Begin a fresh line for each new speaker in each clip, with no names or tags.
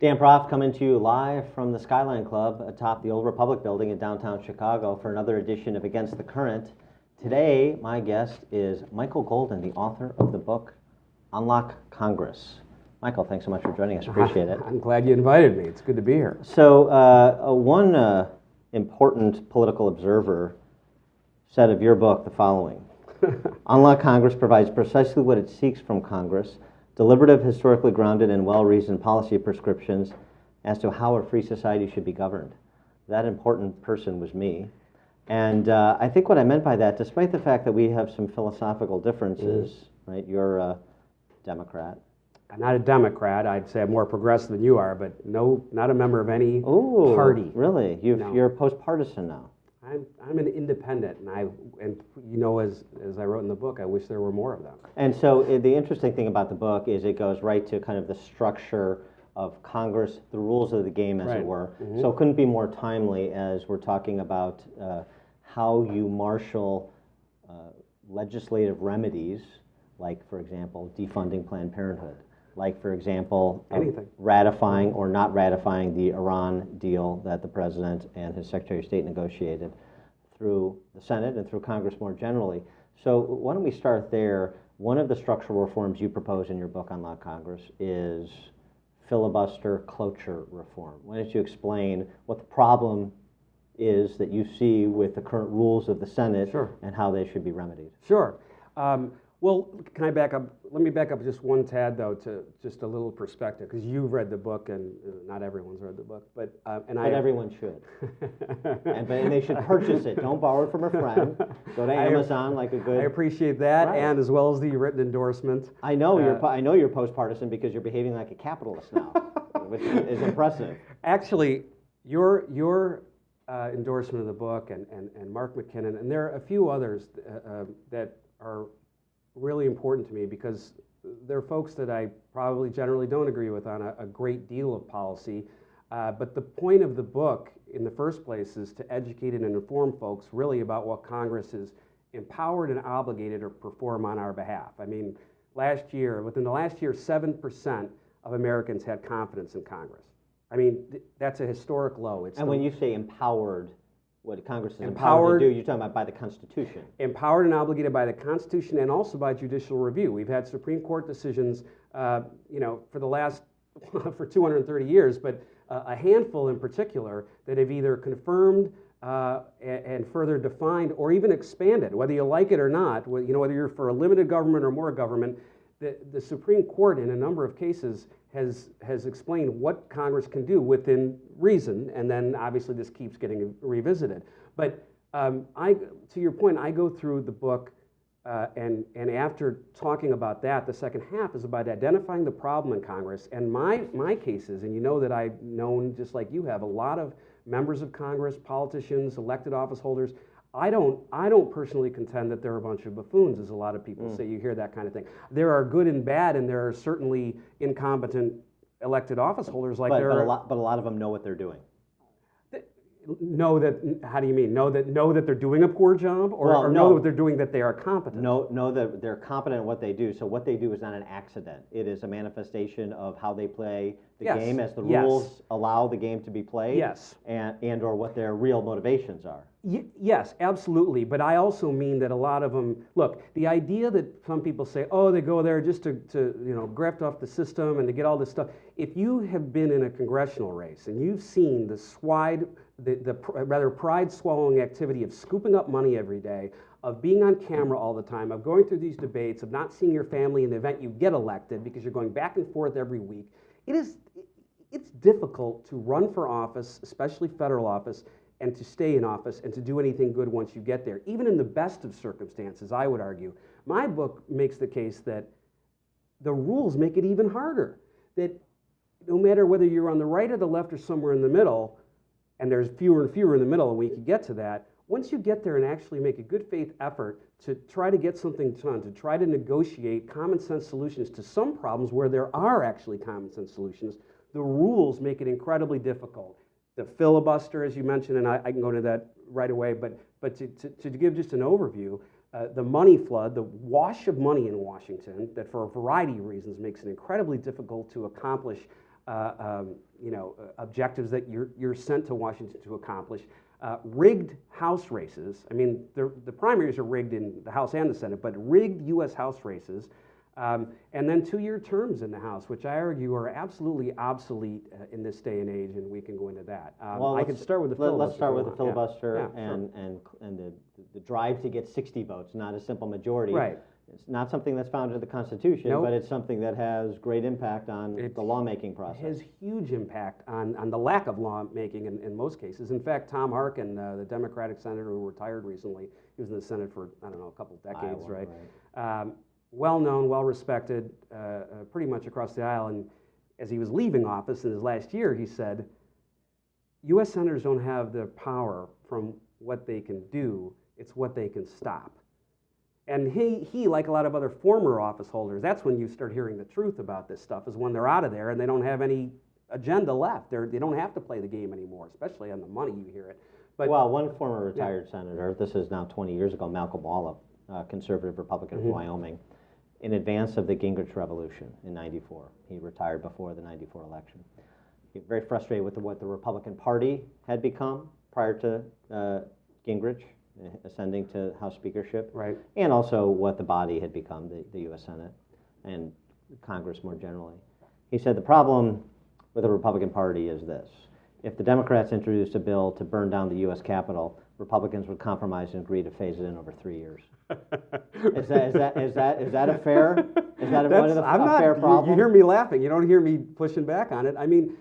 Dan Proft coming to you live from the Skyline Club atop the Old Republic building in downtown Chicago for another edition of Against the Current. Today, my guest is Michael Golden, the author of the book Unlock Congress. Michael, thanks so much for joining us. Appreciate it.
I'm glad you invited me. It's good to be here.
So, one important political observer said of your book the following. Unlock Congress provides precisely what it seeks from Congress: deliberative, historically grounded, and well-reasoned policy prescriptions as to how a free society should be governed. That important person was me. And I think what I meant by that, despite the fact that we have some philosophical differences, right? You're a Democrat.
I'm not a Democrat. I'd say I'm more progressive than you are, but no, not a member of any party.
Really? You're post-partisan now.
I'm an independent, and you know, as I wrote in the book, I wish there were more of them.
And so the interesting thing about the book is it goes right to kind of the structure of Congress, the rules of the game, as it were. Mm-hmm. So it couldn't be more timely as we're talking about how you marshal legislative remedies, like, for example, defunding Planned Parenthood, like, for example, ratifying or not ratifying the Iran deal that the President and his Secretary of State negotiated through the Senate and through Congress more generally. So why don't we start there? One of the structural reforms you propose in your book, Unlock Congress, is filibuster cloture reform. Why don't you explain what the problem is that you see with the current rules of the Senate and how they should be remedied?
Sure. Well, can I back up? Let me back up just one tad, though, to just a little perspective, because you've read the book, and not everyone's read the book, but
everyone should, and they should purchase it. Don't borrow it from a friend. Go to Amazon like a good.
I appreciate that, and as well as the written endorsement.
I know you're post-partisan because you're behaving like a capitalist now, which is impressive.
Actually, your endorsement of the book and Mark McKinnon, and there are a few others that are really important to me, because they're folks that I probably generally don't agree with on a great deal of policy. But the point of the book in the first place is to educate and inform folks really about what Congress is empowered and obligated to perform on our behalf. I mean, within the last year, 7% of Americans had confidence in Congress. I mean, that's a historic low.
And when you say empowered, what Congress is empowered to do, you're talking about by the Constitution.
Empowered and obligated by the Constitution and also by judicial review. We've had Supreme Court decisions, for the last, for 230 years, but a handful in particular that have either confirmed and further defined or even expanded, whether you like it or not, whether you're for a limited government or more government. The Supreme Court in a number of cases has explained what Congress can do within reason, and then obviously this keeps getting revisited. But to your point, I go through the book, and after talking about that, the second half is about identifying the problem in Congress. And my cases, and you know that I've known, just like you have, a lot of members of Congress, politicians, elected office holders. I don't personally contend that they're a bunch of buffoons, as a lot of people say. You hear that kind of thing. There are good and bad, and there are certainly incompetent elected office holders. But a
lot of them know what they're doing.
Know that? How do you mean? Know that they're doing a poor job, or know what they're doing that they are competent?
Know that they're competent in what they do. So what they do is not an accident. It is a manifestation of how they play the game as the rules allow the game to be played.
Yes.
And or what their real motivations are.
Yes, absolutely. But I also mean that a lot of them, look, the idea that some people say, oh, they go there just to graft off the system and to get all this stuff. If you have been in a congressional race and you've seen the rather pride-swallowing activity of scooping up money every day, of being on camera all the time, of going through these debates, of not seeing your family in the event you get elected because you're going back and forth every week, it's difficult to run for office, especially federal office, and to stay in office and to do anything good once you get there, even in the best of circumstances, I would argue. My book makes the case that the rules make it even harder, that no matter whether you're on the right or the left or somewhere in the middle, and there's fewer and fewer in the middle, and we can get to that, once you get there and actually make a good faith effort to try to get something done, to try to negotiate common sense solutions to some problems where there are actually common sense solutions, the rules make it incredibly difficult. The filibuster, as you mentioned, and I can go into that right away, but to give just an overview, the money flood, the wash of money in Washington, that for a variety of reasons makes it incredibly difficult to accomplish objectives that you're sent to Washington to accomplish. Rigged House races. I mean, the primaries are rigged in the House and the Senate, but rigged U.S. House races. And then 2-year terms in the House, which I argue are absolutely obsolete in this day and age, and we can go into that.
Well,
I can start with the filibuster.
Let's start with the filibuster
Yeah,
and the drive to get 60 votes, not a simple majority.
Right.
It's not something that's found in the Constitution,
Nope.
but it's something that has great impact on the lawmaking process.
It has huge impact on the lack of lawmaking in most cases. In fact, Tom Harkin, the Democratic senator who retired recently, he was in the Senate for, I don't know, a couple decades,
Iowa,
right? Well-known, well-respected, pretty much across the aisle. And as he was leaving office in his last year, he said, U.S. senators don't have the power from what they can do, it's what they can stop. And he, like a lot of other former office holders, that's when you start hearing the truth about this stuff, is when they're out of there and they don't have any agenda left. They don't have to play the game anymore, especially on the money, you hear it. But,
well, one former retired senator, this is now 20 years ago, Malcolm Wallop, conservative Republican from Wyoming, in advance of the Gingrich Revolution in '94. He retired before the '94 election. He was very frustrated with what the Republican Party had become prior to Gingrich ascending to House speakership,
right,
and also what the body had become, the U.S. Senate and Congress more generally. He said the problem with the Republican Party is this: if the Democrats introduced a bill to burn down the U.S. Capitol, Republicans would compromise and agree to phase it in over 3 years. Is that a fair? Is that a fair problem?
You hear me laughing. You don't hear me pushing back on it. I mean,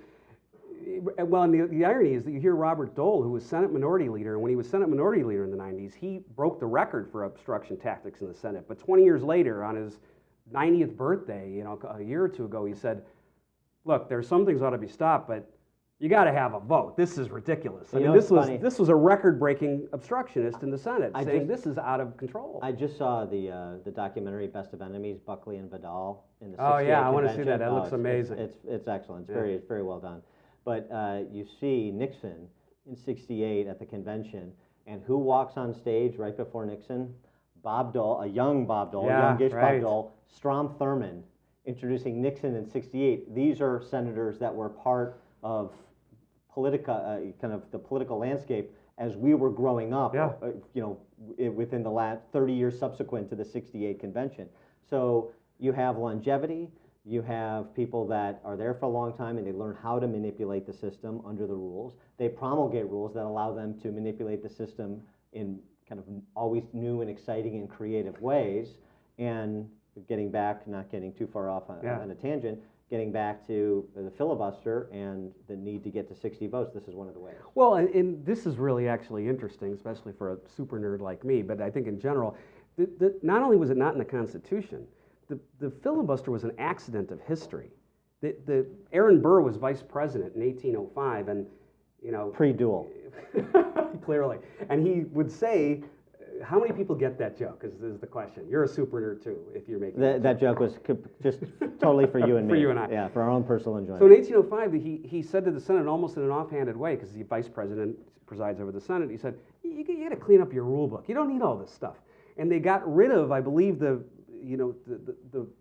well, and the irony is that you hear Robert Dole, who was Senate Minority Leader, and when he was Senate Minority Leader in the 90s, he broke the record for obstruction tactics in the Senate. But 20 years later, on his 90th birthday, a year or two ago, he said, "Look, there's some things ought to be stopped, but you got to have a vote. This is ridiculous." I mean, this was a record-breaking obstructionist in the Senate saying this is out of control.
I just saw the documentary Best of Enemies, Buckley and Vidal in the 68
Oh yeah, I want to see
convention.
that. That looks amazing.
It's excellent. It's very well done. But you see Nixon in '68 at the convention, and who walks on stage right before Nixon? Bob Dole, a young Bob Dole, youngish Bob Dole, Strom Thurmond, introducing Nixon in '68. These are senators that were part of kind of the political landscape as we were growing up, within the last 30 years subsequent to the '68 convention. So you have longevity. You have people that are there for a long time and they learn how to manipulate the system under the rules. They promulgate rules that allow them to manipulate the system in kind of always new and exciting and creative ways. And getting back, not getting too far off on a tangent, getting back to the filibuster and the need to get to 60 votes, this is one of the ways.
Well, and this is really actually interesting, especially for a super nerd like me, but I think in general, not only was it not in the Constitution, the filibuster was an accident of history. Aaron Burr was vice president in 1805, and
pre-duel.
Clearly, and he would say, how many people get that joke? Is the question. You're a super nerd too, if you're making
that joke was just totally for you and me.
For you and I.
Yeah, for our own personal enjoyment.
So in 1805, he said to the Senate almost in an offhanded way, because the vice president presides over the Senate. He said, "You got to clean up your rule book. You don't need all this stuff." And they got rid of, I believe, the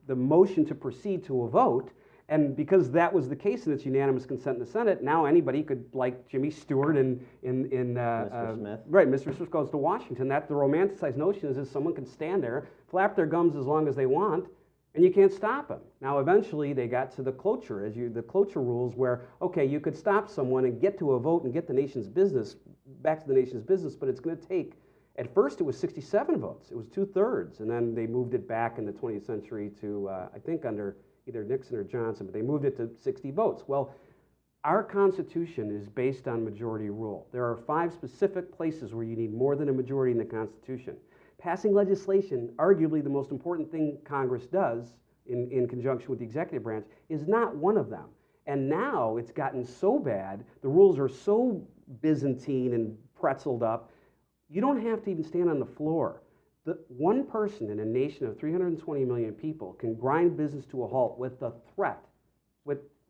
motion to proceed to a vote. And because that was the case and it's unanimous consent in the Senate, now anybody could, like Jimmy Stewart and
Mr. Smith.
Right, Mr. Smith goes to Washington. That the romanticized notion is someone can stand there, flap their gums as long as they want, and you can't stop them. Now, eventually, they got to the cloture, the cloture rules, where okay, you could stop someone and get to a vote and get the nation's business back to the nation's business, but it's going to take. At first, it was 67 votes. It was 2/3, and then they moved it back in the 20th century to I think under either Nixon or Johnson, but they moved it to 60 votes. Well, our Constitution is based on majority rule. There are 5 specific places where you need more than a majority in the Constitution. Passing legislation, arguably the most important thing Congress does in conjunction with the executive branch, is not one of them. And now it's gotten so bad, the rules are so Byzantine and pretzeled up, you don't have to even stand on the floor. One person in a nation of 320 million people can grind business to a halt with the threat.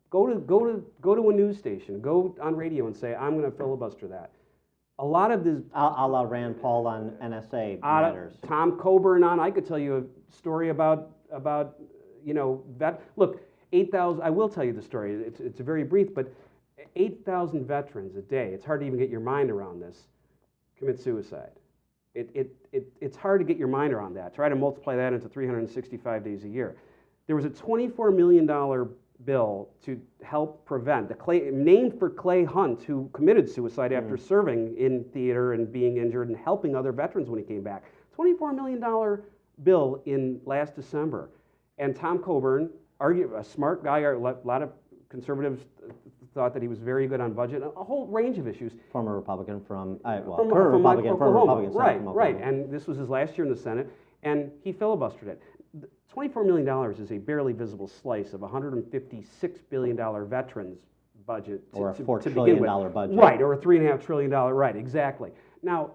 Go to a news station, go on radio and say, "I'm going to filibuster that." A lot of this,
a la Rand Paul on NSA matters.
Tom Coburn on. I could tell you a story about that. Look, 8,000, I will tell you the story, it's very brief, but 8,000 veterans a day, it's hard to even get your mind around this, commit suicide. It's hard to get your mind around that. Try to multiply that into 365 days a year. There was a $24 million bill to help prevent, named for Clay Hunt, who committed suicide after serving in theater and being injured and helping other veterans when he came back. $24 million bill in last December. And Tom Coburn, a smart guy, a lot of conservatives thought that he was very good on budget, a whole range of issues.
Former Republican from, current
Republican,
former Republican.
Right. And this was his last year in the Senate, and he filibustered it. $24 million is a barely visible slice of a $156 billion veterans budget.
Or a $4 trillion budget.
Right, or a $3.5 trillion, right, exactly. Now,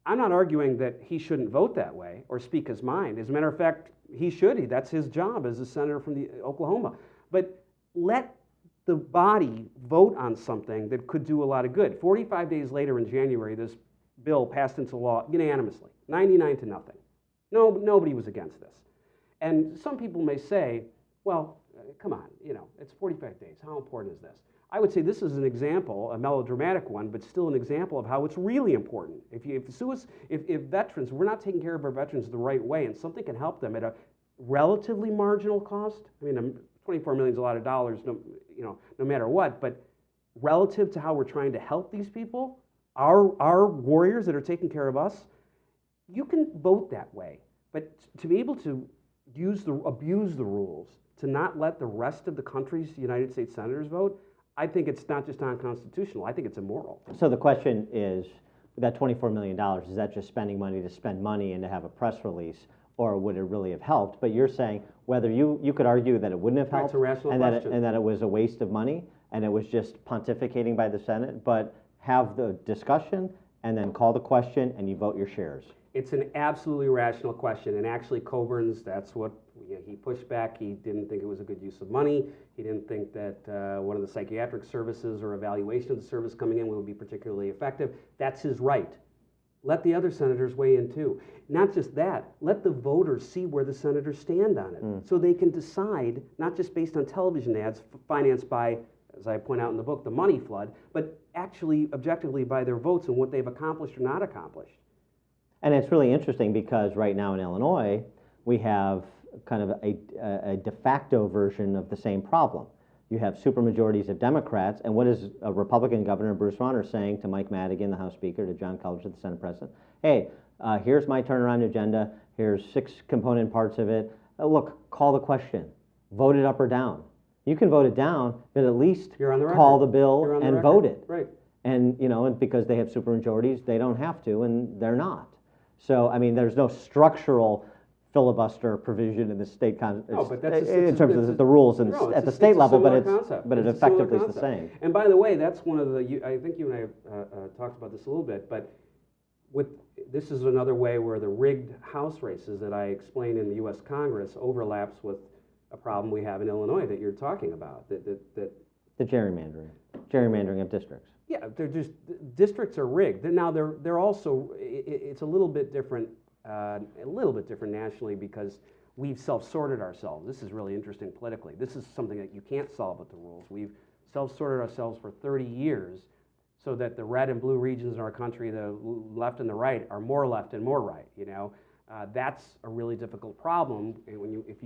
I'm not arguing that he shouldn't vote that way or speak his mind. As a matter of fact, he should. That's his job as a senator from Oklahoma. But let the body vote on something that could do a lot of good. 45 days later in January, this bill passed into law unanimously, 99-0. No, nobody was against this. And some people may say, well, come on, it's 45 days. How important is this? I would say this is an example, a melodramatic one, but still an example of how it's really important. If veterans, we're not taking care of our veterans the right way, and something can help them at a relatively marginal cost. I mean, 24 million is a lot of dollars, no matter what, but relative to how we're trying to help these people, our warriors that are taking care of us, you can vote that way. But to be able to abuse the rules, to not let the rest of the country's United States senators vote, I think it's not just unconstitutional, I think it's immoral.
So the question is, that $24 million, is that just spending money to spend money and to have a press release, or would it really have helped? But you're saying whether you could argue that it wouldn't have helped,
it's a rational question.
and that it was a waste of money, and it was just pontificating by the Senate, but have the discussion, and then call the question, and you vote your shares.
It's an absolutely rational question, and actually Coburn's, that's what he pushed back. He didn't think it was a good use of money. He didn't think that one of the psychiatric services or evaluation of the service coming in would be particularly effective. That's his right. Let the other senators weigh in too. Not just that, let the voters see where the senators stand on it, so they can decide, not just based on television ads financed by, as I point out in the book, the money flood, but actually objectively by their votes and what they've accomplished or not accomplished.
And it's really interesting because right now in Illinois, we have kind of a de facto version of the same problem. You have supermajorities of Democrats, and what is a Republican governor, Bruce Rauner, saying to Mike Madigan, the House Speaker, to John College, the Senate President? Hey, here's my turnaround agenda. Here's 6 component parts of it. Look, call the question. Vote it up or down. You can vote it down, but at least call the bill and vote it.
Right.
And because they have supermajorities, they don't have to, and they're not. So, I mean, there's no structural filibuster provision in the state in terms of the rules at the state level, but it effectively is the same.
And by the way, that's one of the, I think you and I have talked about this a little bit, but this is another way where the rigged House races that I explained in the U.S. Congress overlaps with a problem we have in Illinois that you're talking about. The
gerrymandering of districts.
Yeah, they're just, districts are rigged. They're also, it's a little bit different nationally because we've self-sorted ourselves. This is really interesting politically. This is something that you can't solve with the rules. We've self-sorted ourselves for 30 years so that the red and blue regions in our country, the left and the right, are more left and more right, That's a really difficult problem if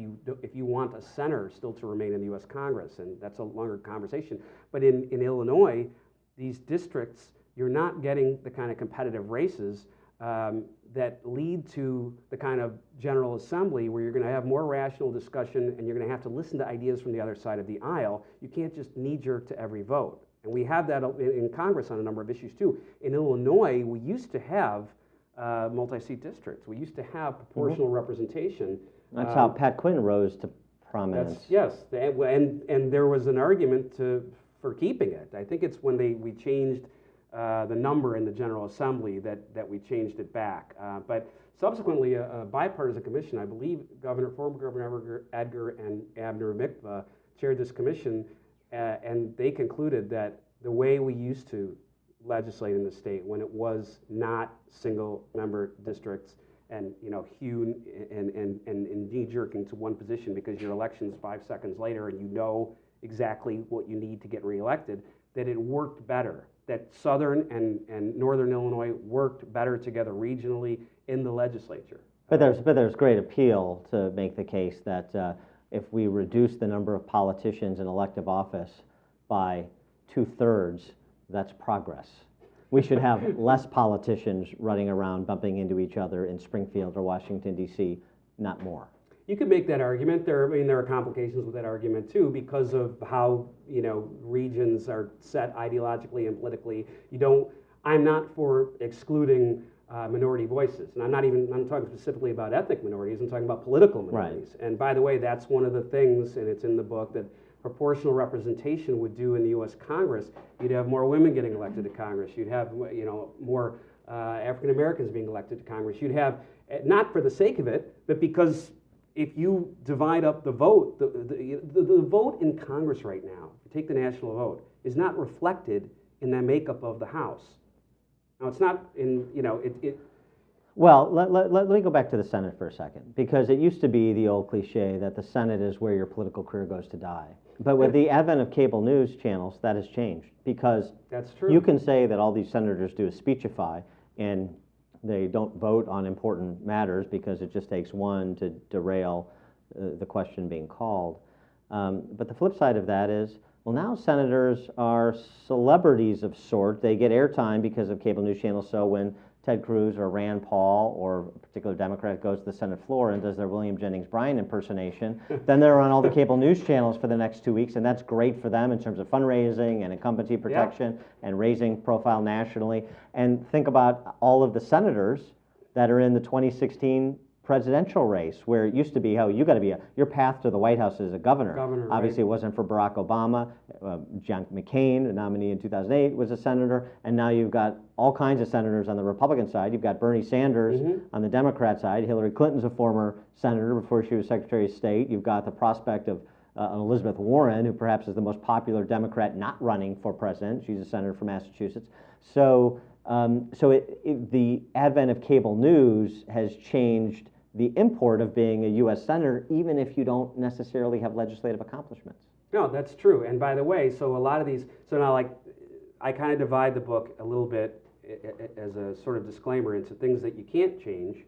you want a center still to remain in the U.S. Congress, and that's a longer conversation. But in Illinois, these districts, you're not getting the kind of competitive races that lead to the kind of General Assembly where you're going to have more rational discussion and you're going to have to listen to ideas from the other side of the aisle. You can't just knee-jerk to every vote. And we have that in Congress on a number of issues too. In Illinois, we used to have multi-seat districts. We used to have proportional representation.
That's how Pat Quinn rose to prominence.
Yes, and there was an argument for keeping it. I think it's when we changed the number in the General Assembly that we changed it back. But subsequently, a bipartisan commission, I believe former Governor Edgar and Abner Mikva chaired this commission, and they concluded that the way we used to legislate in the state when it was not single-member districts and hewn and knee-jerking to one position because your election's 5 seconds later and you know exactly what you need to get reelected, that it worked better, that Southern and Northern Illinois worked better together regionally in the legislature.
But there's great appeal to make the case that if we reduce the number of politicians in elective office by 2/3, that's progress. We should have less politicians running around bumping into each other in Springfield or Washington, D.C., not more.
You could make that argument. There are complications with that argument too, because of how regions are set ideologically and politically. I'm not for excluding minority voices, and I'm talking specifically about ethnic minorities. I'm talking about political minorities. Right. And by the way, that's one of the things, and it's in the book, that proportional representation would do in the U.S. Congress. You'd have more women getting elected to Congress. You'd have more African Americans being elected to Congress. You'd have, not for the sake of it, but because if you divide up the vote, the vote in Congress right now, if you take the national vote, is not reflected in the makeup of the House. Now, it's not in,
Well, let me go back to the Senate for a second, because it used to be the old cliche that the Senate is where your political career goes to die. But with the advent of cable news channels, that has changed, because
that's true.
You can say that all these senators do is speechify, and they don't vote on important matters because it just takes one to derail the question being called. But the flip side of that is, well, now senators are celebrities of sort. They get airtime because of cable news channels, so when Ted Cruz or Rand Paul or a particular Democrat goes to the Senate floor and does their William Jennings Bryan impersonation, then they're on all the cable news channels for the next 2 weeks, and that's great for them in terms of fundraising and incumbency protection and raising profile nationally. And think about all of the senators that are in the 2016 presidential race, where it used to be, you got to be your path to the White House is a governor. Obviously, it wasn't for Barack Obama. John McCain, the nominee in 2008, was a senator, and now you've got all kinds of senators on the Republican side. You've got Bernie Sanders on the Democrat side. Hillary Clinton's a former senator before she was Secretary of State. You've got the prospect of Elizabeth Warren, who perhaps is the most popular Democrat not running for president. She's a senator from Massachusetts. So, the advent of cable news has changed the import of being a U.S. senator, even if you don't necessarily have legislative accomplishments.
No, that's true. And by the way, so a lot of these, so now I kind of divide the book a little bit as a sort of disclaimer into things that you can't change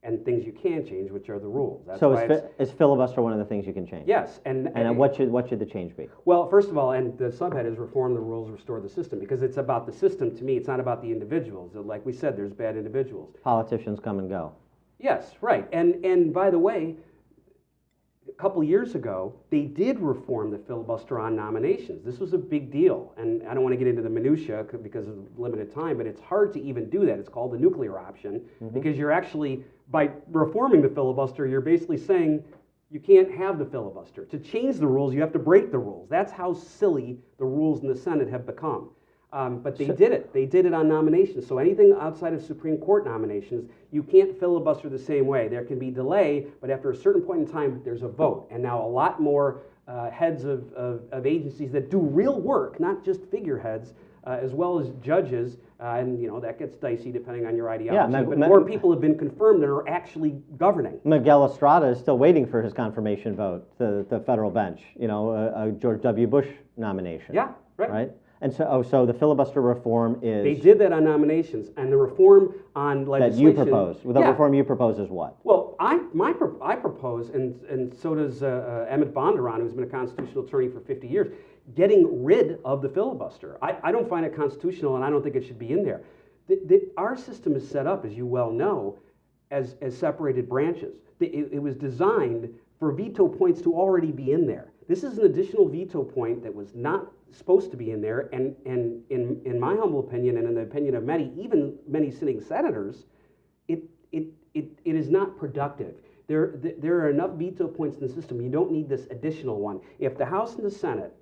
and things you can change, which are the rules. That's
so is filibuster one of the things you can change?
Yes. And
what should the change be?
Well, first of all, and the subhead is reform the rules, restore the system, because it's about the system to me. It's not about the individuals. Like we said, there's bad individuals.
Politicians come and go.
Yes, right. And by the way, a couple years ago, they did reform the filibuster on nominations. This was a big deal. And I don't want to get into the minutia because of limited time, but it's hard to even do that. It's called the nuclear option, because you're actually, by reforming the filibuster, you're basically saying you can't have the filibuster. To change the rules, you have to break the rules. That's how silly the rules in the Senate have become. But they did it. They did it on nominations. So anything outside of Supreme Court nominations, you can't filibuster the same way. There can be delay, but after a certain point in time, there's a vote. And now a lot more heads of agencies that do real work, not just figureheads, as well as judges, and that gets dicey depending on your ideology. Yeah, but more people have been confirmed that are actually governing.
Miguel Estrada is still waiting for his confirmation vote to the federal bench. A George W. Bush nomination.
Yeah, right.
And so the filibuster reform is...
They did that on nominations, and the reform on legislation...
That you propose. The reform you propose is what?
Well, I propose, and so does Emmett Bondurant, who's been a constitutional attorney for 50 years, getting rid of the filibuster. I don't find it constitutional, and I don't think it should be in there. Our system is set up, as you well know, as separated branches. It was designed for veto points to already be in there. This is an additional veto point that was not supposed to be in there, and in my humble opinion, and in the opinion of even many sitting senators, it is not productive. There are enough veto points in the system. You don't need this additional one. If the House and the Senate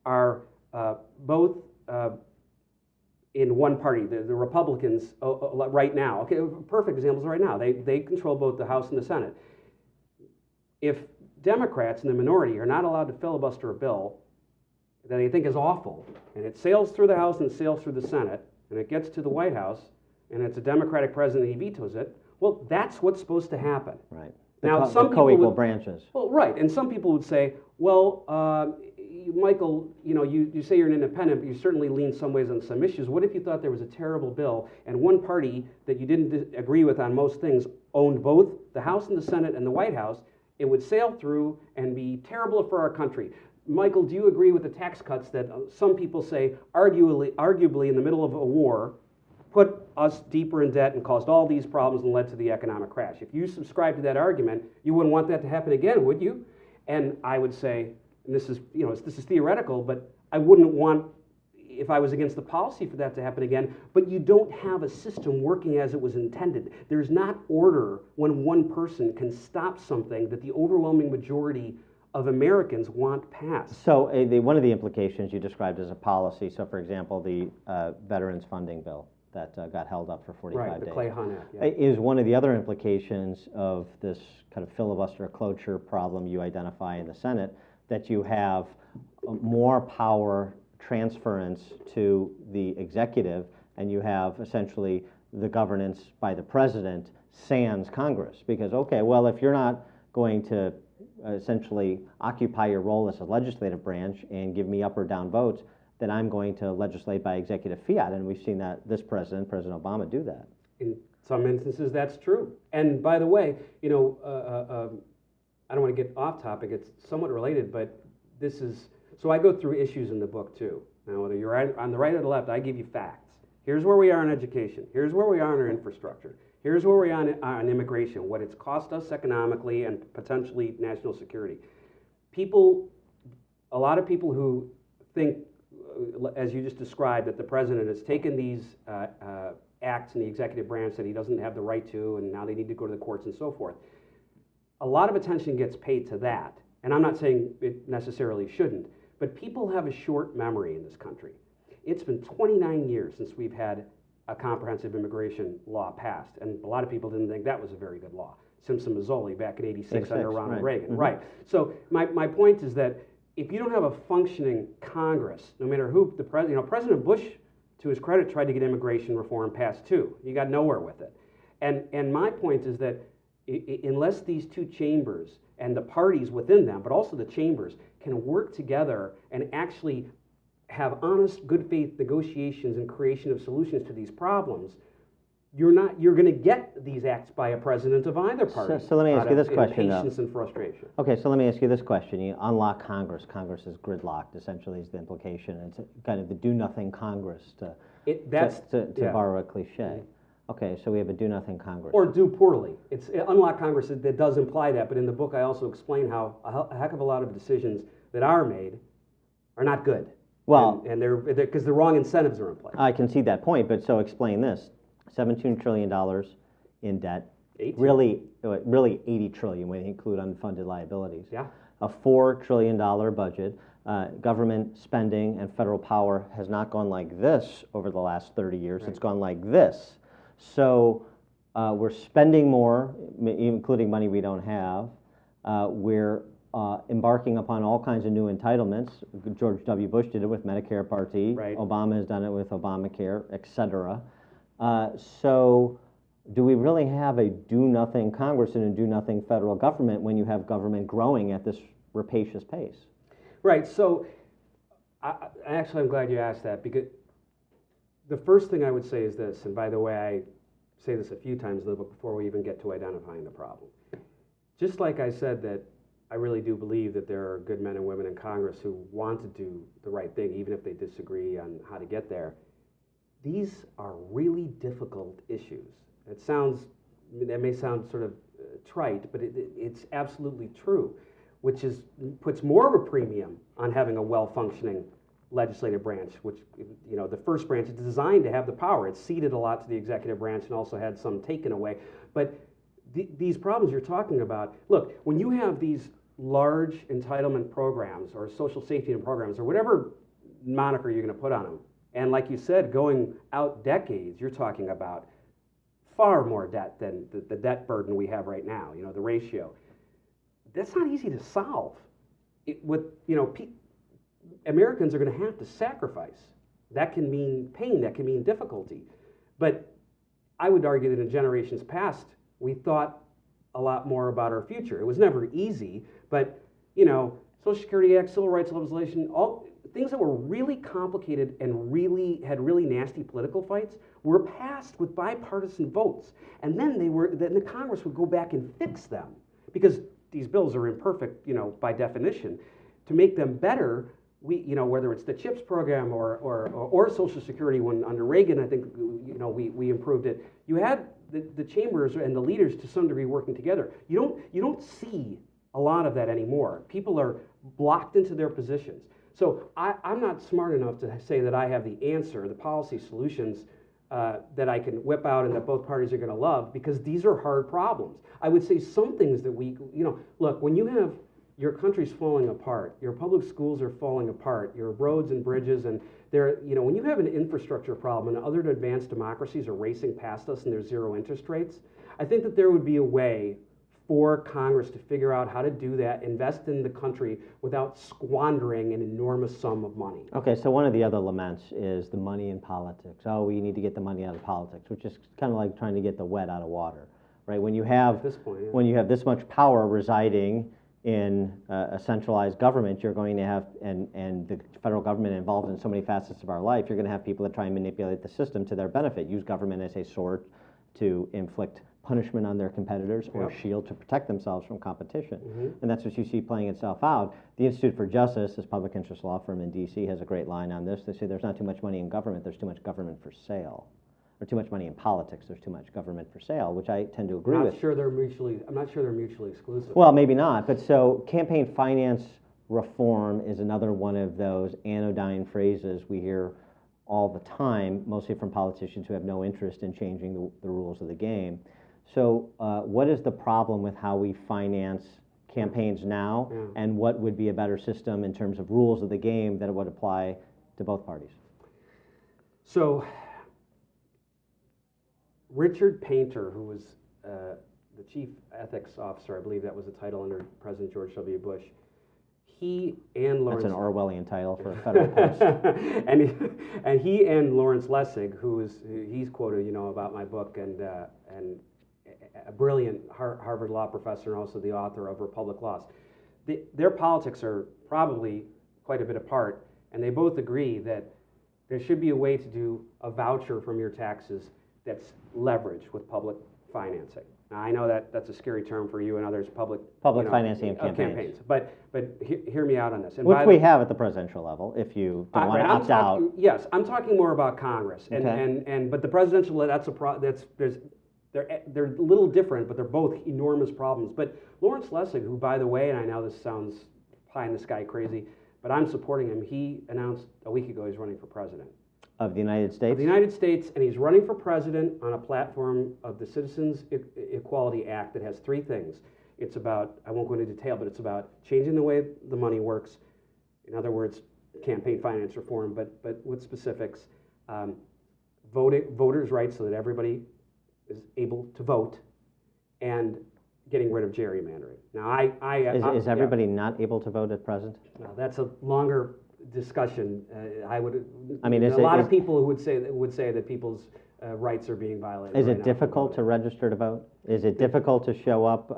are both in one party, the Republicans right now, okay, perfect examples right now, they control both the House and the Senate. If Democrats in the minority are not allowed to filibuster a bill that they think is awful, and it sails through the House and it sails through the Senate, and it gets to the White House, and it's a Democratic president and he vetoes it, Well, that's what's supposed to happen.
Right.
Now,
The
some people
co-equal
would,
branches.
well, right, and some people would say, well, Michael, you say you're an independent, but you certainly lean some ways on some issues. What if you thought there was a terrible bill and one party that you didn't agree with on most things owned both the House and the Senate and the White House? It would sail through and be terrible for our country. Michael, do you agree with the tax cuts that some people say, arguably in the middle of a war, put us deeper in debt and caused all these problems and led to the economic crash? If you subscribe to that argument, you wouldn't want that to happen again, would you? And I would say, and this is theoretical, but I wouldn't want, if I was against the policy, for that to happen again. But you don't have a system working as it was intended. There's not order when one person can stop something that the overwhelming majority of Americans want passed.
So one of the implications you described as a policy, so for example, the veterans funding bill that got held up for 45
Right, the
days.
Clay Hunt Act, yeah.
Is one of the other implications of this kind of filibuster cloture problem you identify in the Senate, that you have more power transference to the executive, and you have essentially the governance by the president sans Congress. Because, okay, well, if you're not going to essentially occupy your role as a legislative branch and give me up or down votes, then I'm going to legislate by executive fiat. And we've seen that this president, President Obama, do that.
In some instances, that's true. And by the way, I don't want to get off topic. It's somewhat related, but this is, so I go through issues in the book too. Now, whether you're on the right or the left, I give you facts. Here's where we are in education. Here's where we are in our infrastructure. Here's where we are on immigration, what it's cost us economically and potentially national security. A lot of people who think, as you just described, that the president has taken these acts in the executive branch that he doesn't have the right to, and now they need to go to the courts and so forth. A lot of attention gets paid to that, and I'm not saying it necessarily shouldn't, but people have a short memory in this country. It's been 29 years since we've had a comprehensive immigration law passed, and a lot of people didn't think that was a very good law. Simpson-Mazzoli back in '86 under Ronald Reagan.
Mm-hmm.
Right. So my point is that if you don't have a functioning Congress, no matter who the president, President Bush, to his credit, tried to get immigration reform passed too. He got nowhere with it. And my point is that unless these two chambers and the parties within them, but also the chambers, can work together and actually have honest, good faith negotiations and creation of solutions to these problems, you're going to get these acts by a president of either party.
So let me ask you this question,
impatience and frustration.
Okay, so let me ask you this question. You unlock Congress. Congress is gridlocked, essentially, is the implication. It's kind of the do-nothing Congress, to borrow a cliche. Okay, so we have a do-nothing Congress.
Or do poorly. It's unlock Congress, that does imply that, but in the book I also explain how a heck of a lot of decisions that are made are not good.
Well,
and they're because the wrong incentives are in place.
I can see that point, but so explain this. $17 trillion in debt.
18.
Really $80 trillion when you include unfunded liabilities.
Yeah.
A $4 trillion budget. Government spending and federal power has not gone like this over the last 30 years. Right. It's gone like this. So we're spending more, including money we don't have. We're embarking upon all kinds of new entitlements. George W. Bush did it with Medicare Part D.
Right.
Obama has done it with Obamacare, et cetera. So do we really have a do-nothing Congress and a do-nothing federal government when you have government growing at this rapacious pace?
Right. So I'm glad you asked that, because the first thing I would say is this, and by the way, I say this a few times in the book before we even get to identifying the problem. Just like I said that I really do believe that there are good men and women in Congress who want to do the right thing, even if they disagree on how to get there. These are really difficult issues. That may sound sort of trite, but it's absolutely true, which puts more of a premium on having a well-functioning legislative branch, which, the first branch is designed to have the power. It's ceded a lot to the executive branch and also had some taken away. But these problems you're talking about, look, when you have these large entitlement programs or social safety net programs or whatever moniker you're going to put on them, and like you said, going out decades, you're talking about far more debt than the debt burden we have right now, the ratio. That's not easy to solve. Americans are going to have to sacrifice. That can mean pain, that can mean difficulty. But I would argue that in generations past, we thought a lot more about our future. It was never easy, but you know, Social Security Act, Civil Rights legislation, all things that were really complicated and really had really nasty political fights were passed with bipartisan votes. And then then the Congress would go back and fix them because these bills are imperfect, you know, by definition. To make them better, you know, whether it's the CHIPS program or Social Security, when under Reagan, I think, you know, we improved it. You had the chambers and the leaders to some degree working together. You don't see a lot of that anymore. People are blocked into their positions. So I'm not smart enough to say that I have the answer, the policy solutions that I can whip out and that both parties are going to love, because these are hard problems. I would say some things that you know, look, when you have your country's falling apart, your public schools are falling apart, your roads and bridges, and you know, when you have an infrastructure problem and other advanced democracies are racing past us and there's zero interest rates, I think that there would be a way for Congress to figure out how to do that, invest in the country without squandering an enormous sum of money.
Okay, so one of the other laments is the money in politics. Oh, we need to get the money out of politics, which is kind of like trying to get the wet out of water, right? When you have
At this point, yeah.
when you have this much power residing in a centralized government, you're going to have, and the federal government involved in so many facets of our life, you're going to have people that try and manipulate the system to their benefit, use government as a sword to inflict punishment on their competitors or shield to protect themselves from competition. And that's what you see playing itself out. The Institute for Justice, this public interest law firm in DC, has a great line on this. They say there's not too much money in government, there's too much government for sale. Or too much money in politics, there's too much government for sale, which I tend to agree with.
I'm not sure they're mutually exclusive.
Well, maybe not, but so campaign finance reform is another one of those anodyne phrases we hear all the time, mostly from politicians who have no interest in changing the rules of the game. So what is the problem with how we finance campaigns now, and what would be a better system in terms of rules of the game that would apply to both parties?
So Richard Painter, who was the chief ethics officer, I believe that was the title under President George W. Bush, he and Lawrence...
That's an Orwellian title for a federal post.
and he and Lawrence Lessig, he's quoted, you know, about my book, and a brilliant Harvard law professor and also the author of Republic Laws. Their politics are probably quite a bit apart, and they both agree that there should be a way to do a voucher from your taxes that's leveraged with public financing. Now, I know that's a scary term for you and others, public
financing of campaigns.
But hear me out on this. And
which we have at the presidential level, if you don't want to opt out.
Yes, I'm talking more about Congress, but the presidential, they're a little different, but they're both enormous problems. But Lawrence Lessig, who, by the way, and I know this sounds pie in the sky crazy, but I'm supporting him. He announced a week ago he's running for president.
Of the United States?
Of the United States, and he's running for president on a platform of the Citizens Equality Act that has three things. It's about, I won't go into detail, but it's about changing the way the money works. In other words, campaign finance reform, but with specifics. Voters' rights so that everybody is able to vote, and getting rid of gerrymandering. Now,
is everybody not able to vote at present?
No, that's a longer discussion. A
Is
lot of people who would say that people's rights are being violated.
Is it difficult to register to vote? Is it difficult to show up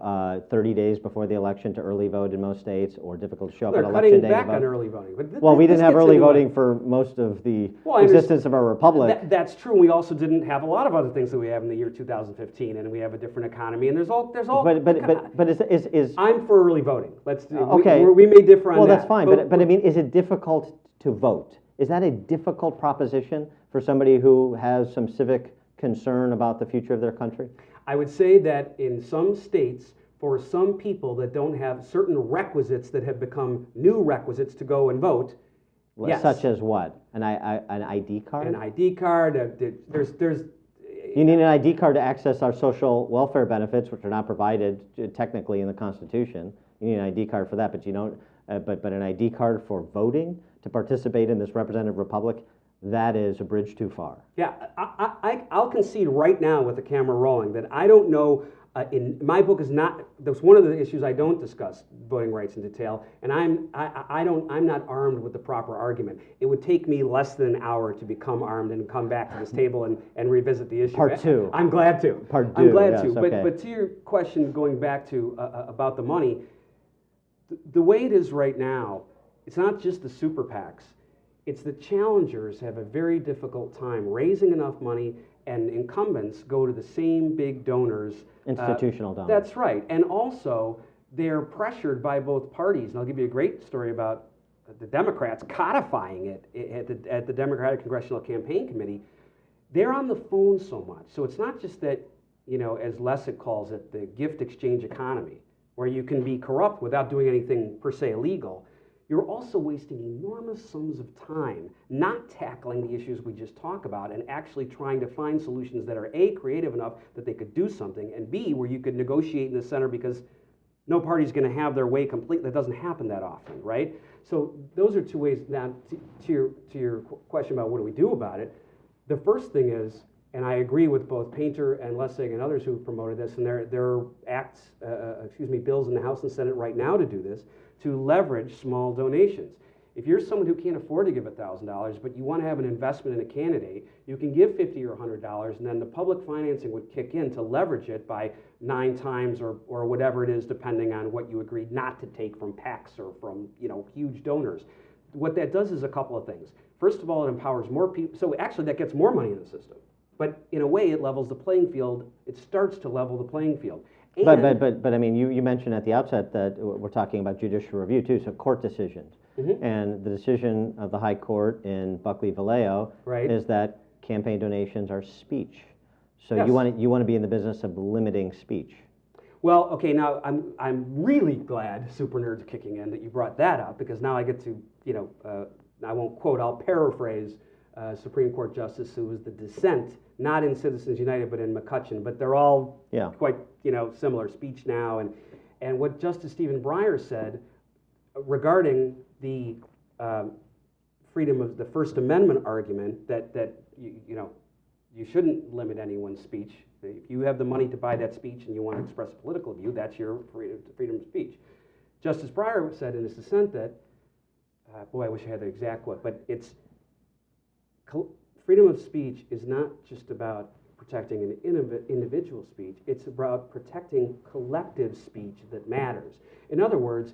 30 days before the election to early vote in most states, or difficult to show up on election day to vote?
They're cutting back on early voting.
But we didn't have early voting for most of the existence of our republic.
That's true. We also didn't have a lot of other things that we have in the year 2015, and we have a different economy, and there's all.
But is
I'm for early voting.
Okay.
We may differ on that.
Well, that's fine. But I mean, is it difficult to vote? Is that a difficult proposition for somebody who has some civic concern about the future of their country?
I would say that in some states, for some people that don't have certain requisites that have become new requisites to go and vote, yes.
Such as what? An ID card?
An ID card. There's.
You need an ID card to access our social welfare benefits, which are not provided technically in the Constitution. You need an ID card for that, but you don't. But an ID card for voting, to participate in this representative republic, that is a bridge too far.
Yeah, I'll concede right now with the camera rolling that I don't know. In my book is not. That's one of the issues I don't discuss voting rights in detail, and I'm not armed with the proper argument. It would take me less than an hour to become armed and come back to this table and revisit the issue.
Part two.
I'm glad to.
Part two.
I'm glad
yes,
to.
Okay.
But to your question, going back to about the money, the way it is right now, it's not just the super PACs. It's the challengers have a very difficult time raising enough money, and incumbents go to the same big donors.
Institutional donors.
That's right. And also, they're pressured by both parties. And I'll give you a great story about the Democrats codifying it at the Democratic Congressional Campaign Committee. They're on the phone so much. So it's not just that, as Lessig calls it, the gift exchange economy, where you can be corrupt without doing anything per se illegal. You're also wasting enormous sums of time not tackling the issues we just talked about and actually trying to find solutions that are A, creative enough that they could do something, and B, where you could negotiate in the center because no party's going to have their way complete. That doesn't happen that often, right? So those are two ways. Now, to your question about what do we do about it, the first thing is, and I agree with both Painter and Lessig and others who promoted this, and there are bills in the House and Senate right now to do this, to leverage small donations. If you're someone who can't afford to give $1,000, but you want to have an investment in a candidate, you can give $50 or $100, and then the public financing would kick in to leverage it by 9 times or whatever it is, depending on what you agreed not to take from PACs or from huge donors. What that does is a couple of things. First of all, it empowers more people. So actually, that gets more money in the system. But in a way, it levels the playing field. It starts to level the playing field.
But I mean, you mentioned at the outset that we're talking about judicial review too, so court decisions. Mm-hmm. And the decision of the High Court in Buckley-Vallejo is that campaign donations are speech. So yes. you want to be in the business of limiting speech.
Well, okay, now I'm really glad, Super Nerd's kicking in, that you brought that up, because now I get to, I won't quote, I'll paraphrase Supreme Court Justice who was the dissent, not in Citizens United, but in McCutcheon, but they're all quite, similar, Speech Now, and what Justice Stephen Breyer said regarding the freedom of the First Amendment argument that you shouldn't limit anyone's speech. If you have the money to buy that speech and you want to express a political view, that's your freedom of speech. Justice Breyer said in his dissent that, boy, I wish I had the exact quote, but it's freedom of speech is not just about protecting an individual speech, it's about protecting collective speech that matters. In other words,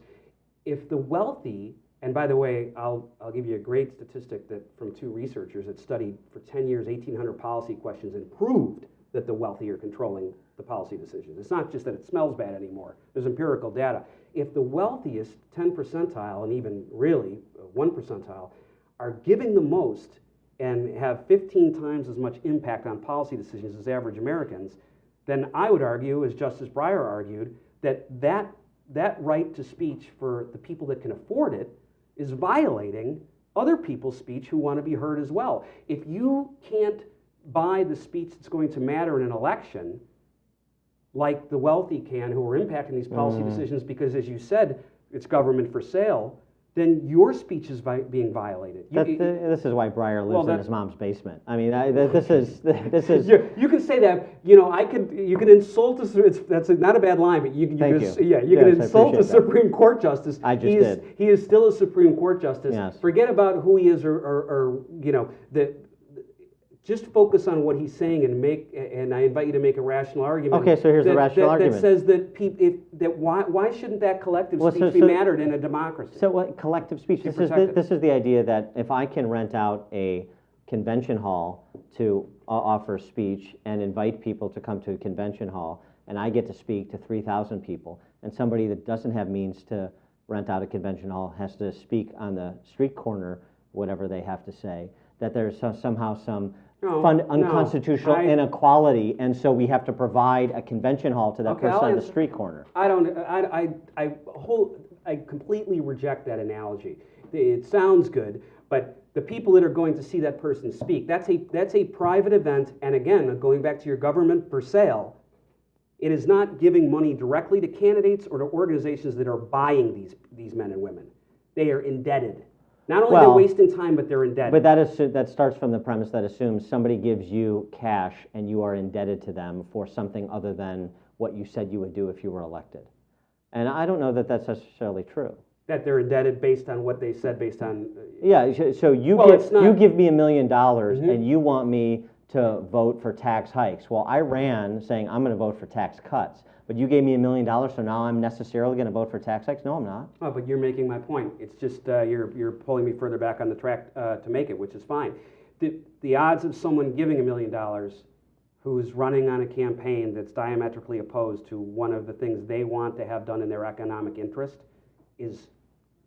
if the wealthy, and by the way, I'll give you a great statistic that from 2 researchers that studied for 10 years, 1,800 policy questions and proved that the wealthy are controlling the policy decisions. It's not just that it smells bad anymore. There's empirical data. If the wealthiest 10 percentile, and even really 1 percentile, are giving the most and have 15 times as much impact on policy decisions as average Americans, then I would argue, as Justice Breyer argued, that right to speech for the people that can afford it is violating other people's speech who want to be heard as well. If you can't buy the speech that's going to matter in an election, like the wealthy can, who are impacting these policy decisions because, as you said, it's government for sale, then your speech is being violated.
This is why Breyer lives in his mom's basement. I mean, this is.
You can say that. You can insult us. That's not a bad line, but you can insult a Supreme Court justice.
I just did.
He is still a Supreme Court justice.
Yes.
Forget about who he is, or just focus on what he's saying and I invite you to make a rational argument.
Okay, so here's the rational argument.
That says that why shouldn't that collective speech be mattered in a democracy?
So what collective speech? This is the idea that if I can rent out a convention hall to offer speech and invite people to come to a convention hall, and I get to speak to 3,000 people, and somebody that doesn't have means to rent out a convention hall has to speak on the street corner, whatever they have to say, that there's somehow some unconstitutional inequality, and so we have to provide a convention hall to that person on the street corner.
I completely reject that analogy. It sounds good, but the people that are going to see that person speak, that's a private event, and again, going back to your government for sale, it is not giving money directly to candidates or to organizations that are buying these men and women. They are indebted. Not only they're wasting time, but they're indebted.
But that starts from the premise that assumes somebody gives you cash and you are indebted to them for something other than what you said you would do if you were elected. And I don't know that that's necessarily true.
That they're indebted based on what they said, based on...
Yeah, so you give me $1 million and you want me to vote for tax hikes. Well, I ran saying I'm going to vote for tax cuts, but you gave me $1 million, so now I'm necessarily going to vote for tax hikes? No, I'm not.
Oh, but you're making my point. It's just you're pulling me further back on the track to make it, which is fine. The odds of someone giving $1 million who's running on a campaign that's diametrically opposed to one of the things they want to have done in their economic interest is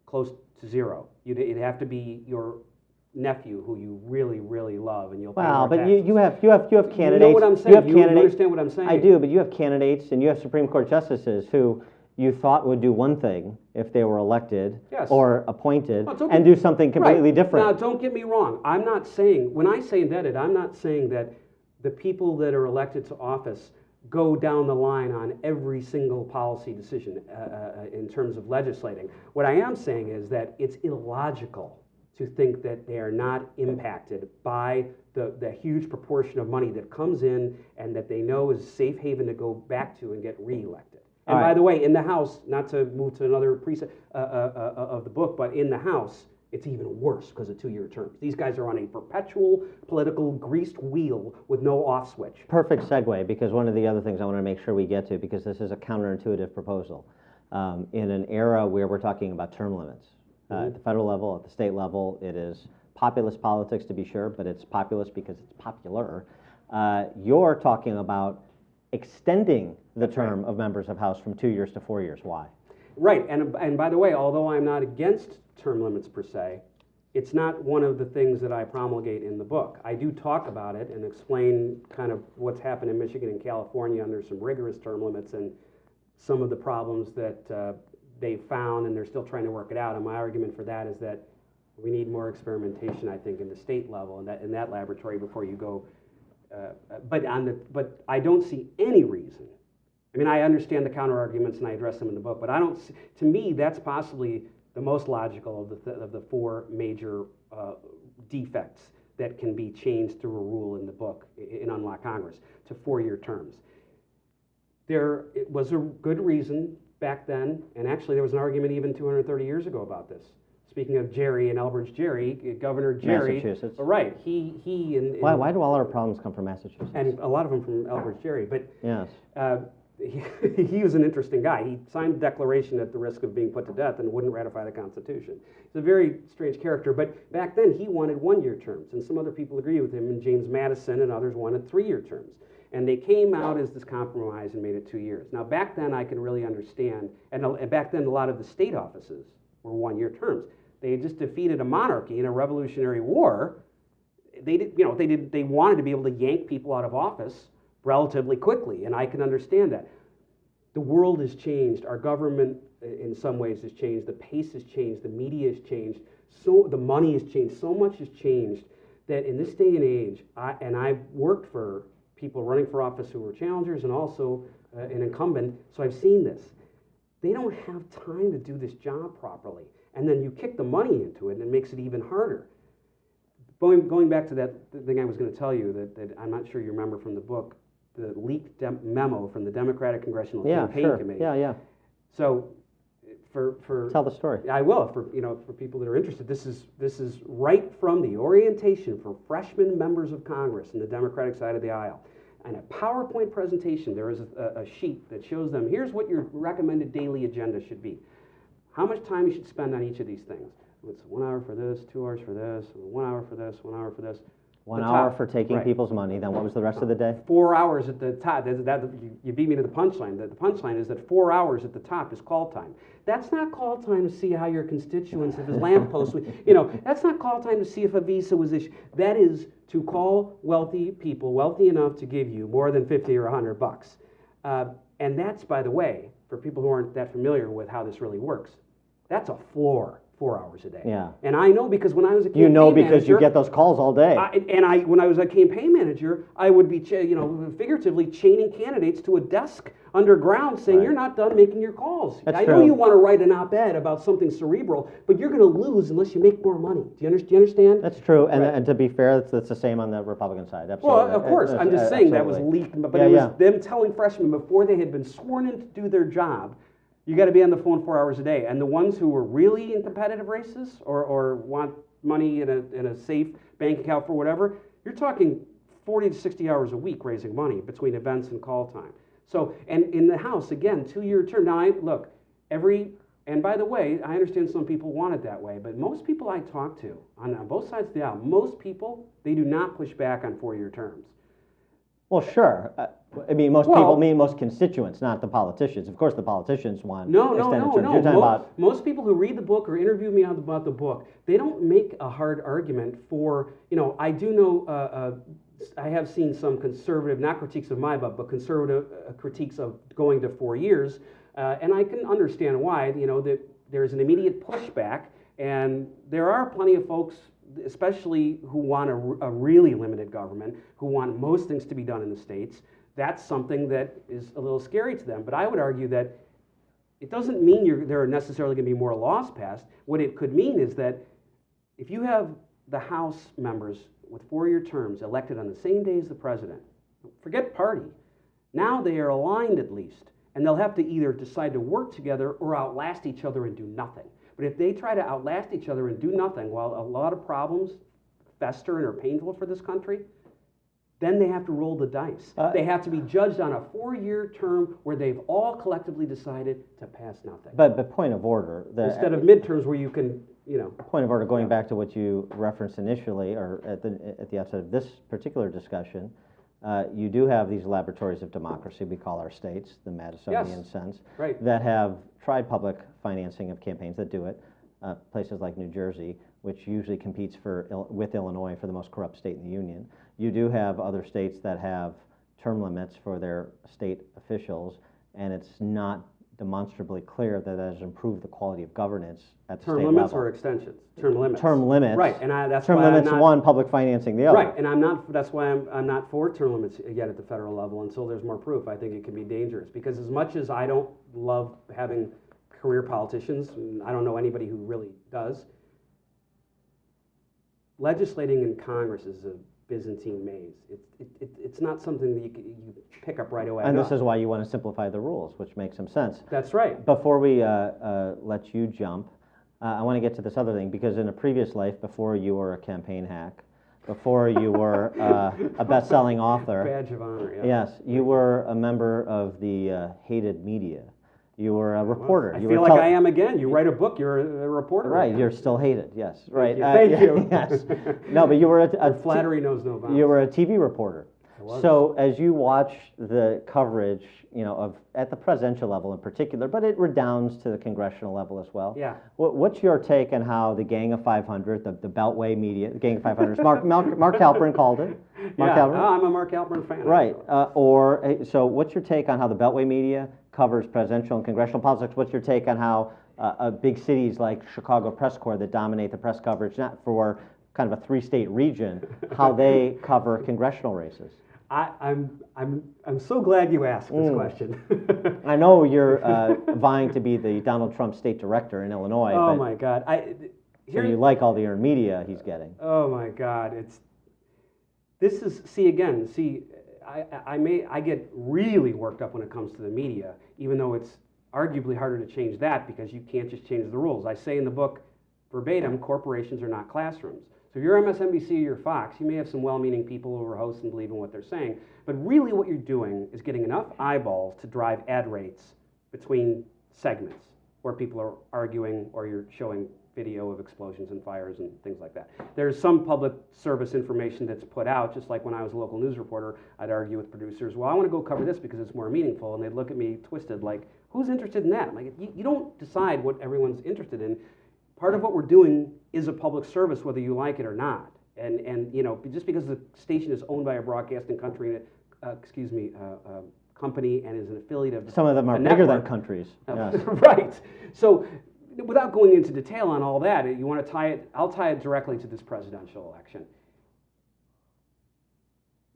close to zero. It'd have to be your nephew who you really, really love, and you'll pay more taxes.
you have candidates.
You know what I'm saying? You understand what I'm saying?
I do, but you have candidates and you have Supreme Court justices who you thought would do one thing if they were elected or appointed and do something completely different.
Now, don't get me wrong. I'm not saying, when I say indebted, I'm not saying that the people that are elected to office go down the line on every single policy decision in terms of legislating. What I am saying is that it's illogical to think that they are not impacted by the huge proportion of money that comes in and that they know is a safe haven to go back to and get reelected. And by the way, in the House, not to move to another precept of the book, but in the House, it's even worse because of 2-year terms. These guys are on a perpetual political greased wheel with no off switch.
Perfect segue, because one of the other things I want to make sure we get to, because this is a counterintuitive proposal, in an era where we're talking about term limits. At the federal level, at the state level, it is populist politics to be sure, but it's populist because it's popular. You're talking about extending the term of members of House from 2 years to 4 years. Why?
Right, and by the way, although I'm not against term limits per se, it's not one of the things that I promulgate in the book. I do talk about it and explain kind of what's happened in Michigan and California under some rigorous term limits and some of the problems that they found, and they're still trying to work it out. And my argument for that is that we need more experimentation, I think, in the state level and in that laboratory before you go. But I don't see any reason. I mean, I understand the counter arguments and I address them in the book, but I don't. To me, that's possibly the most logical of the four major defects that can be changed through a rule in the book in Unlock Congress to 4-year terms. There was a good reason back then, and actually there was an argument even 230 years ago about this. Speaking of Jerry and Elbridge Gerry, Governor Gerry,
Massachusetts.
Right?
Why do all our problems come from Massachusetts?
And a lot of them from Elbridge Gerry, but
yes.
He was an interesting guy. He signed a declaration at the risk of being put to death and wouldn't ratify the Constitution. He's a very strange character, but back then he wanted 1-year terms, and some other people agree with him, and James Madison and others wanted 3-year terms. And they came out as this compromise and made it 2 years. Now, back then I could really understand, and back then a lot of the state offices were 1-year terms. They had just defeated a monarchy in a Revolutionary War. They wanted to be able to yank people out of office relatively quickly, and I can understand that. The world has changed. Our government, in some ways, has changed. The pace has changed. The media has changed. So the money has changed. So much has changed that in this day and age, I've worked for people running for office who were challengers and also an incumbent, so I've seen this. They don't have time to do this job properly, and then you kick the money into it, and it makes it even harder. Going back to that thing I was going to tell you that I'm not sure you remember from the book, the leaked memo from the Democratic Congressional Campaign Committee.
Yeah.
So, for
tell the story.
I will for people that are interested. This is right from the orientation for freshman members of Congress in the Democratic side of the aisle. And a PowerPoint presentation. There is a sheet that shows them. Here's what your recommended daily agenda should be. How much time you should spend on each of these things. It's 1 hour for this, 2 hours for this, 1 hour for this, 1 hour for this.
1 hour for taking people's money. Then what was the rest of the day?
4 hours at the top. You beat me to the punchline. The punchline is that 4 hours at the top is call time. That's not call time to see how your constituents, if his lamppost, that's not call time to see if a visa was issued. That is to call wealthy people, wealthy enough to give you more than $50 or $100. And that's, by the way, for people who aren't that familiar with how this really works, that's a floor. 4 hours a day.
Yeah.
And I know because when I was a campaign
because you get those calls all day.
When I was a campaign manager, I would be, figuratively chaining candidates to a desk underground saying
Right.
you're not done making your calls.
That's
I know
true.
you want to write an op-ed about something cerebral, but you're going to lose unless you make more money. Do you understand?
That's true, and,
Right.
and to be fair, that's the same on the Republican side. Absolutely.
Well, of course, I'm just saying that was
Absolutely.
leaked, but
Yeah,
it was
yeah.
them telling freshmen before they had been sworn in to do their job, you got to be on the phone 4 hours a day. And the ones who were really in competitive races or want money in a safe bank account for whatever, you're talking 40 to 60 hours a week raising money between events and call time. So, and in the House, again, 2-year term. Now, look, and by the way, I understand some people want it that way, but most people I talk to on both sides of the aisle, most people, they do not push back on 4-year terms.
Well, sure. I mean, most constituents, not the politicians. Of course, the politicians want extended terms. You're talking about
Most people who read the book or interview me about the book, they don't make a hard argument for, I do know, I have seen some conservative, not critiques of my book, but conservative critiques of going to 4 years, and I can understand why, that there's an immediate pushback, and there are plenty of folks, especially who want a really limited government, who want most things to be done in the states. That's something that is a little scary to them. But I would argue that it doesn't mean there are necessarily going to be more laws passed. What it could mean is that if you have the House members with 4-year terms elected on the same day as the president, forget party, now they are aligned at least, and they'll have to either decide to work together or outlast each other and do nothing. But if they try to outlast each other and do nothing while a lot of problems fester and are painful for this country, then they have to roll the dice. They have to be judged on a 4-year term where they've all collectively decided to pass nothing.
But point of order.
Instead of midterms where you can,
Point of order, going back to what you referenced initially, or at the outset of this particular discussion, you do have these laboratories of democracy, we call our states, the Madisonian sense,
right,
that have tried public financing of campaigns that do it. Places like New Jersey, which usually competes with Illinois for the most corrupt state in the union. You do have other states that have term limits for their state officials, and it's not demonstrably clear that has improved the quality of governance at the state level.
Term limits or extensions? Term limits.
Term limits.
Right, and that's
term
why
limits
I'm not,
one, public financing the other.
Right, and that's why I'm not for term limits yet at the federal level until there's more proof. I think it can be dangerous because as much as I don't love having career politicians, and I don't know anybody who really does, legislating in Congress is a Byzantine maze. It's not something that you pick up right away.
And this is why you want to simplify the rules, which makes some sense.
That's right.
Before we let you jump, I want to get to this other thing, because in a previous life, before you were a campaign hack, before you were a best-selling author.
Badge of honor, yeah.
Yes, you were a member of the hated media. You were a reporter.
I feel like I am again. You write a book, you're a reporter.
Right, you're still hated, yes. Right.
Thank you.
Yes. No, but you were
flattery knows no bounds.
You were a TV reporter.
I was.
So as you watch the coverage, at the presidential level in particular, but it redounds to the congressional level as well.
Yeah.
What's your take on how the Gang of 500, the Beltway media, the Gang of 500, Mark Halperin called it.
Mark Halperin? I'm a Mark Halperin fan.
Right. So what's your take on how the Beltway media covers presidential and congressional politics? What's your take on how big cities like Chicago Press Corps that dominate the press coverage, not for kind of a 3-state region, how they cover congressional races?
I'm so glad you asked this question.
I know you're vying to be the Donald Trump state director in Illinois.
Oh my God!
So you like all the earned media he's getting?
Oh my God! I get really worked up when it comes to the media, even though it's arguably harder to change that because you can't just change the rules. I say in the book, verbatim, corporations are not classrooms. So if you're MSNBC or you're Fox, you may have some well-meaning people who are hosts and believe in what they're saying, but really what you're doing is getting enough eyeballs to drive ad rates between segments where people are arguing or you're showing video of explosions and fires and things like that. There's some public service information that's put out, just like when I was a local news reporter, I'd argue with producers, well, I want to go cover this because it's more meaningful, and they'd look at me twisted like, who's interested in that? I'm like, you don't decide what everyone's interested in. Part of what we're doing is a public service, whether you like it or not. And just because the station is owned by a broadcasting company and is an affiliate of
some of them are bigger than countries. Yes.
Right. So without going into detail on all that, you want to tie it, I'll tie it directly to this presidential election.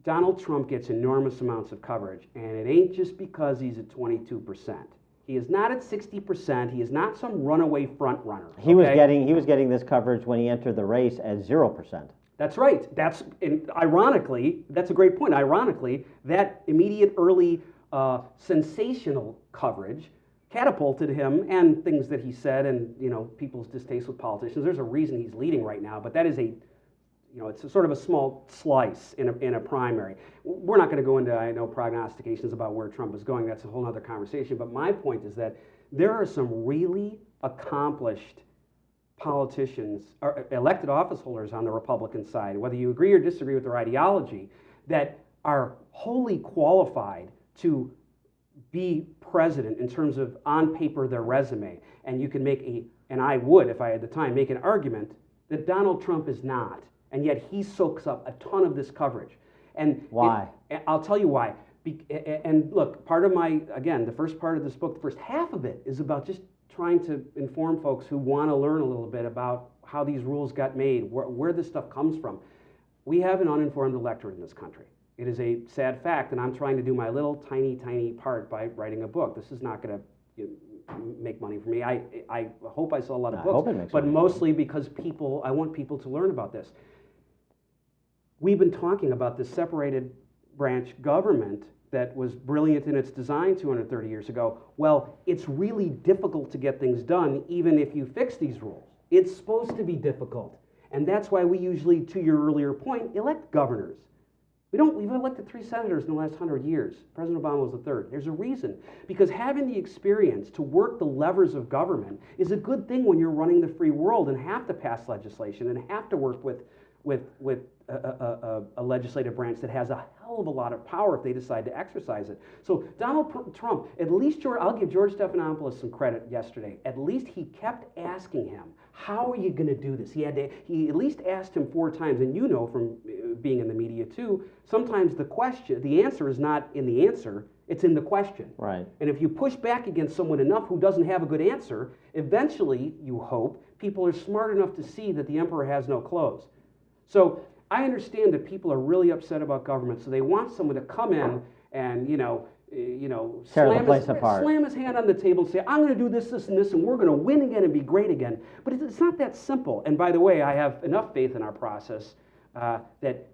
Donald Trump gets enormous amounts of coverage, and it ain't just because he's at 22%. He is not at 60%. He is not some runaway front runner.
He was getting this coverage when he entered the race at 0%.
That's right. Ironically, that's a great point. Ironically, that immediate early sensational coverage catapulted him, and things that he said, and people's distaste with politicians. There's a reason he's leading right now, but that is it's sort of a small slice in a primary. We're not going to go into, I know, prognostications about where Trump is going. That's a whole other conversation. But my point is that there are some really accomplished politicians, or elected office holders on the Republican side, whether you agree or disagree with their ideology, that are wholly qualified to be president in terms of, on paper, their resume. And you can and I would, if I had the time, make an argument that Donald Trump is not. And yet he soaks up a ton of this coverage. And
why?
I'll tell you why. And look, the first part of this book, the first half of it is about just trying to inform folks who want to learn a little bit about how these rules got made, where this stuff comes from. We have an uninformed electorate in this country. It is a sad fact, and I'm trying to do my little tiny part by writing a book. This is not going to make money for me. I hope I sell a lot of books, but mostly because I want people to learn about this. We've been talking about this separated branch government that was brilliant in its design 230 years ago. Well, it's really difficult to get things done even if you fix these rules. It's supposed to be difficult. And that's why we usually, to your earlier point, elect governors. We've elected 3 senators in the last 100 years. President Obama was the 3rd. There's a reason. Because having the experience to work the levers of government is a good thing when you're running the free world and have to pass legislation and have to work with a legislative branch that has a hell of a lot of power if they decide to exercise it. So Donald Trump, at least I'll give George Stephanopoulos some credit yesterday. At least he kept asking him, how are you going to do this? He at least asked him 4 times, and from being in the media too, sometimes the answer is not in the answer, it's in the question.
Right.
And if you push back against someone enough who doesn't have a good answer, eventually, you hope, people are smart enough to see that the emperor has no clothes. So I understand that people are really upset about government, so they want someone to come in and slam his hand on the table and say, I'm going to do this, this, and this, and we're going to win again and be great again. But it's not that simple. And by the way, I have enough faith in our process that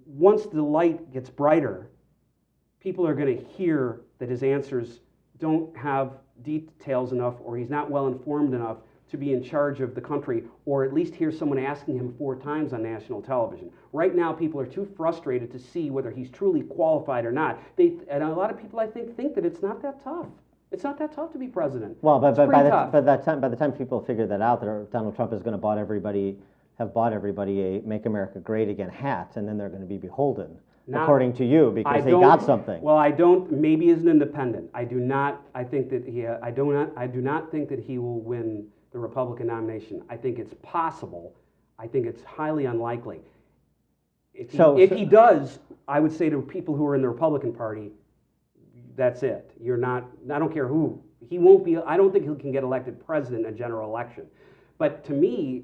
once the light gets brighter, people are going to hear that his answers don't have details enough, or he's not well informed enough to be in charge of the country, or at least hear someone asking him 4 times on national television. Right now, people are too frustrated to see whether he's truly qualified or not. And a lot of people, I think that it's not that tough. It's not that tough to be president.
Well, by the time people figure that out, that Donald Trump is going to have bought everybody a "Make America Great Again" hat, and then they're going to be beholden, according to you, because they got something.
Well, I don't. Maybe as an independent, I do not. I think that he. I do not think that he will win the Republican nomination. I think it's possible. I think it's highly unlikely. If he does, I would say to people who are in the Republican Party, that's it. You're not. I don't care who. He won't be. I don't think he can get elected president in a general election. But to me,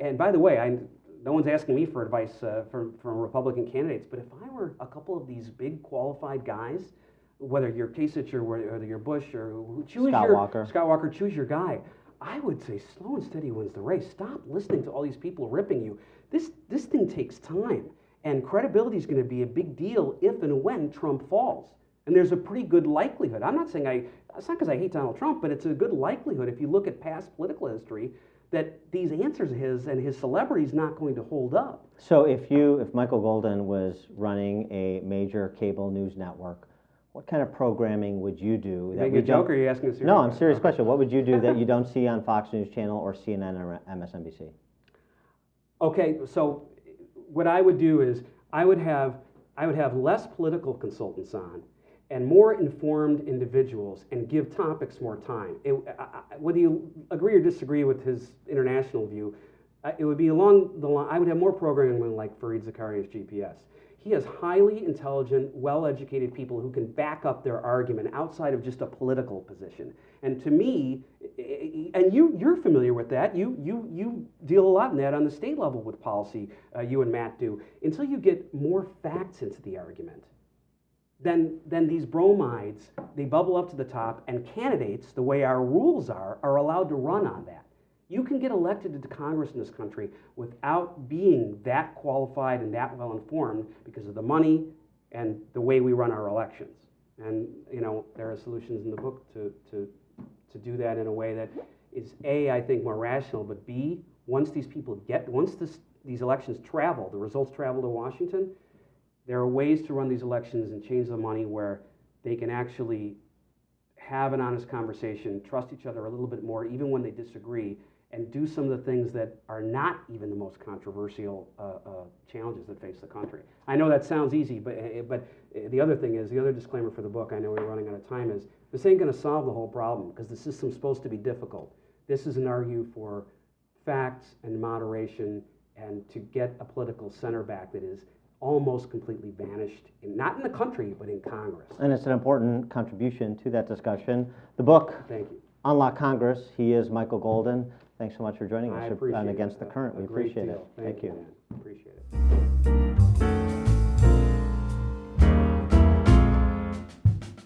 and by the way, no one's asking me for advice from Republican candidates. But if I were a couple of these big qualified guys, whether you're Kasich or whether you're Bush or Scott Walker, choose your guy. I would say slow and steady wins the race. Stop listening to all these people ripping you. This thing takes time, and credibility is going to be a big deal if and when Trump falls. And there's a pretty good likelihood. I'm not saying it's not because I hate Donald Trump, but it's a good likelihood if you look at past political history that these answers of his and his celebrity is not going to hold up.
So if Michael Golden was running a major cable news network, what kind of programming would you do?
Make a joke, or are you asking a serious question?
No, I'm serious question. What would you do that you don't see on Fox News Channel or CNN or MSNBC?
Okay, so what I would do is I would have less political consultants on and more informed individuals, and give topics more time. Whether you agree or disagree with his international view, it would be along the line. I would have more programming like Fareed Zakaria's GPS. He has highly intelligent, well-educated people who can back up their argument outside of just a political position. And to me, and you're familiar with that. You deal a lot in that on the state level with policy. You and Matt do. Until you get more facts into the argument, then these bromides, they bubble up to the top, and candidates, the way our rules are allowed to run on that. You can get elected into Congress in this country without being that qualified and that well informed because of the money and the way we run our elections. And there are solutions in the book to do that in a way that is A, I think more rational, but B, once these elections travel, the results travel to Washington, there are ways to run these elections and change the money where they can actually have an honest conversation, trust each other a little bit more, even when they disagree, and do some of the things that are not even the most controversial challenges that face the country. I know that sounds easy, but the other thing is, the other disclaimer for the book, I know we're running out of time, is this ain't going to solve the whole problem because the system's supposed to be difficult. This is an argue for facts and moderation and to get a political center back that is almost completely vanished, not in the country, but in Congress.
And it's an important contribution to that discussion. The book,
Thank you.
Unlock Congress. He is Michael Golden. Thanks so much for joining us
I appreciate
on Against
it.
the Current. We appreciate it.
Thank you. Man. Appreciate it.